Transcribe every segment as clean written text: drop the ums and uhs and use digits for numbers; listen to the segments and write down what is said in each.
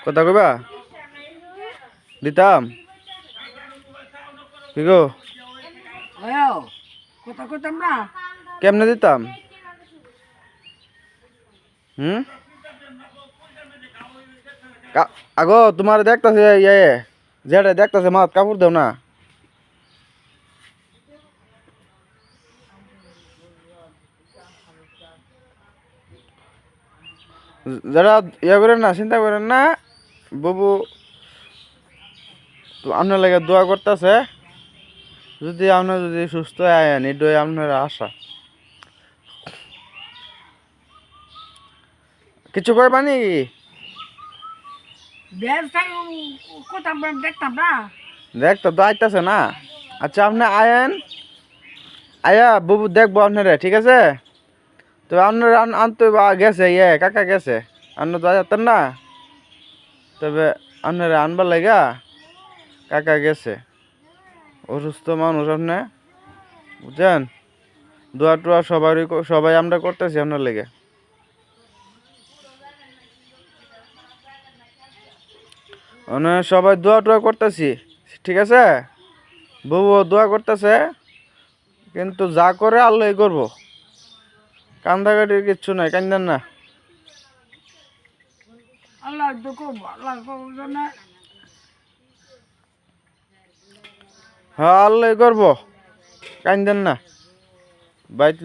কথা কইবা দিতাম কি গো কথা কইতাম না কেমনে দিতাম আগো তোমার দেখতাছে ইয়ে যেটা দেখতাছে মাত কাপড় দাও না যারা ইয়া করেন না চিন্তা করেন না বাবু তো আপনার লাগে দোয়া করতেছে যদি আপনার যদি সুস্থ আয়েন এটাই আপনার আশা কিছু কইবা নি দেখতাম না দেখতো তো আইতাছে না আচ্ছা আপনি আয়েন আয়া বাবু দেখবো আপনারে ঠিক আছে তো আপনার আনতে গেছে ইয়ে কাকা গেছে আন্ন তো যেতেন না তবে আপনারা আনবার লাগা কাকা গেছে অসুস্থ মানুষ আপনি বুঝছেন দোয়া টোয়া সবাই আমরা করতেছি আপনার লেগে সবাই দোয়া টোয়া করতেছি ঠিক আছে বউ দোয়া করতেছে কিন্তু যা করে আল্লাহ করবো কান্দাকাটির কিচ্ছু নাই কান্দেন না হ্যাঁ আল্লাহ করবো কান্দেন না বাইত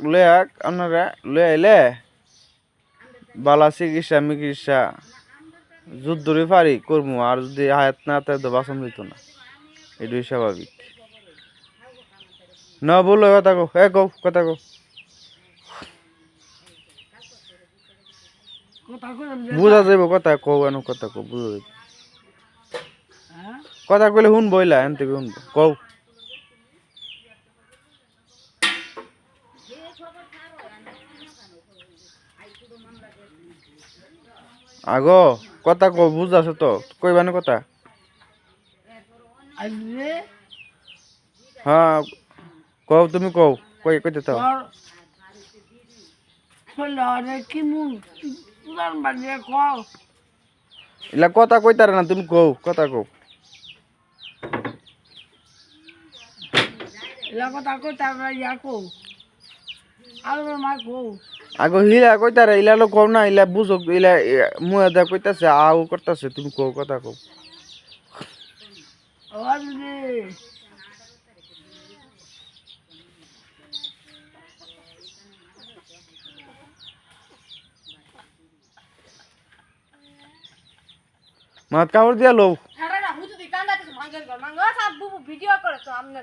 লয়ে আপনারা লয়ে আইলে বালা চিকিৎসা মিকিৎসা যুদ্ধরে পারি করবো আর যদি হায়াত না তাই তো বাঁচান দিত না এটাই স্বাভাবিক না বলো কথা কো কথা কো বুঝা যাইব কথা কও এন কথা কো বুঝা যাইব কথা কইলে শুন বইলা এন থেকে শুনবো কও আগো কথা কও বুঝাছ তো কইবানে কথা হ্যাঁ কও তুমি কও কইতে তো এলা কথা কইতারে না তুমি কও কথা কও আগো হিলা কইতারে ইলা লো কও না ইলা বুঝো ইলা মুয়া দা কইতাছে আউ করতাছে তুমি কও কথা কও মাত কাপড় দিয়া লও ভিডিও করে তো